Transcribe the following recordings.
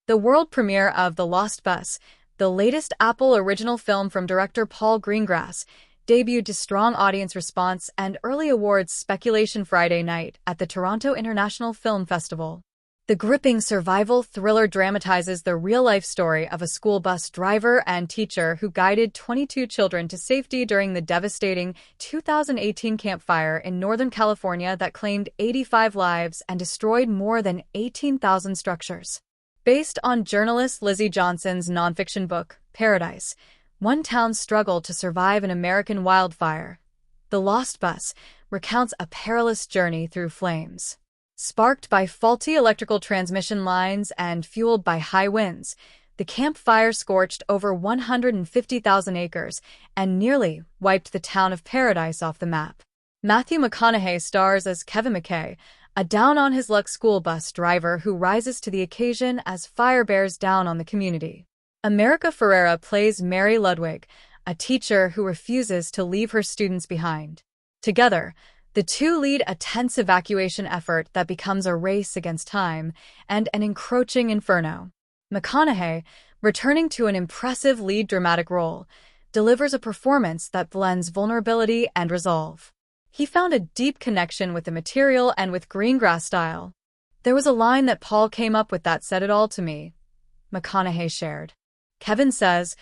The world premiere of The Lost Bus, the latest Apple original film from director Paul Greengrass, debuted to strong audience response and early awards speculation Friday night at the Toronto International Film Festival. The gripping survival thriller dramatizes the real-life story of a school bus driver and teacher who guided 22 children to safety during the devastating 2018 Camp Fire in Northern California that claimed 85 lives and destroyed more than 18,000 structures. Based on journalist Lizzie Johnson's nonfiction book, Paradise, one town's struggle to survive an American wildfire, The Lost Bus recounts a perilous journey through flames. Sparked by faulty electrical transmission lines and fueled by high winds, the Camp Fire scorched over 150,000 acres and nearly wiped the town of Paradise off the map. Matthew McConaughey stars as Kevin McKay, a down-on-his-luck school bus driver who rises to the occasion as fire bears down on the community. America Ferrera plays Mary Ludwig, a teacher who refuses to leave her students behind. Together, the two lead a tense evacuation effort that becomes a race against time and an encroaching inferno. McConaughey, returning to an impressive lead dramatic role, delivers a performance that blends vulnerability and resolve. He found a deep connection with the material and with Greengrass style. "There was a line that Paul came up with that said it all to me," McConaughey shared. Kevin says,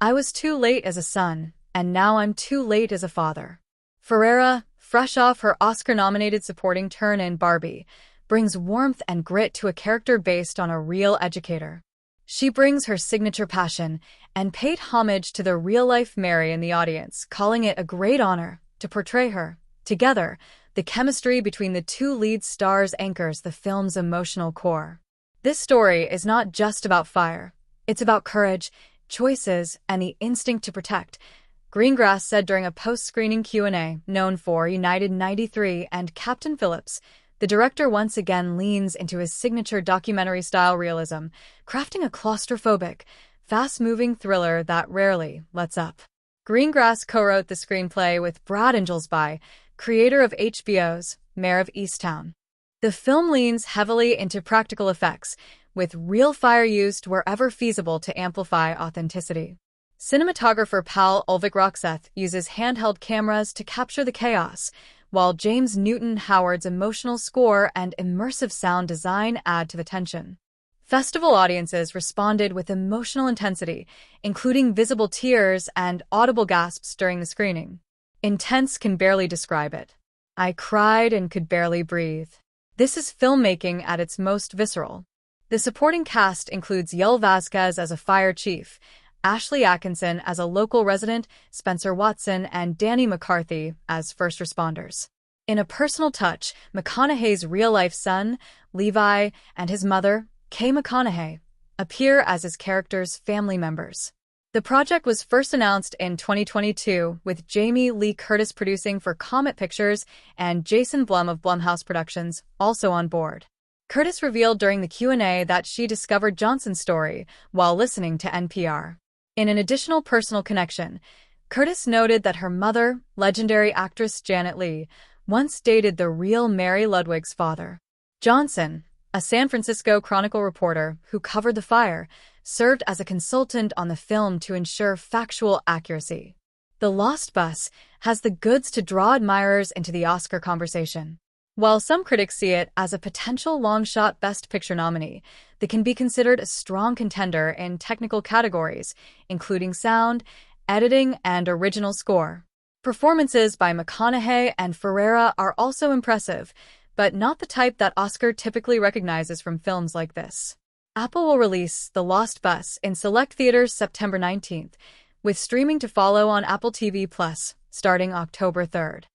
"I was too late as a son, and now I'm too late as a father." Ferrera, fresh off her Oscar-nominated supporting turn in Barbie, brings warmth and grit to a character based on a real educator. She brings her signature passion and paid homage to the real-life Mary in the audience, calling it a great honor to portray her. Together, the chemistry between the two lead stars anchors the film's emotional core. This story is not just about fire. It's about courage, choices, and the instinct to protect, Greengrass said during a post-screening Q&A. Known for United 93 and Captain Phillips, the director once again leans into his signature documentary-style realism, crafting a claustrophobic, fast-moving thriller that rarely lets up. Greengrass co-wrote the screenplay with Brad Ingelsby, creator of HBO's Mayor of Easttown. The film leans heavily into practical effects, with real fire used wherever feasible to amplify authenticity. Cinematographer Paul Ulvik-Roxeth uses handheld cameras to capture the chaos, while James Newton Howard's emotional score and immersive sound design add to the tension. Festival audiences responded with emotional intensity, including visible tears and audible gasps during the screening. Intense can barely describe it. I cried and could barely breathe. This is filmmaking at its most visceral. The supporting cast includes Yul Vasquez as a fire chief, Ashley Atkinson as a local resident, Spencer Watson and Danny McCarthy as first responders. In a personal touch, McConaughey's real-life son, Levi, and his mother, Kay McConaughey, appear as his characters' family members. The project was first announced in 2022, with Jamie Lee Curtis producing for Comet Pictures and Jason Blum of Blumhouse Productions also on board. Curtis revealed during the Q&A that she discovered Johnson's story while listening to NPR. In an additional personal connection, Curtis noted that her mother, legendary actress Janet Leigh, once dated the real Mary Ludwig's father. Johnson, a San Francisco Chronicle reporter who covered the fire, served as a consultant on the film to ensure factual accuracy. The Lost Bus has the goods to draw admirers into the Oscar conversation. While some critics see it as a potential long-shot Best Picture nominee, it can be considered a strong contender in technical categories, including sound, editing, and original score. Performances by McConaughey and Ferrera are also impressive, but not the type that Oscar typically recognizes from films like this. Apple will release The Lost Bus in select theaters September 19th, with streaming to follow on Apple TV+, starting October 3rd.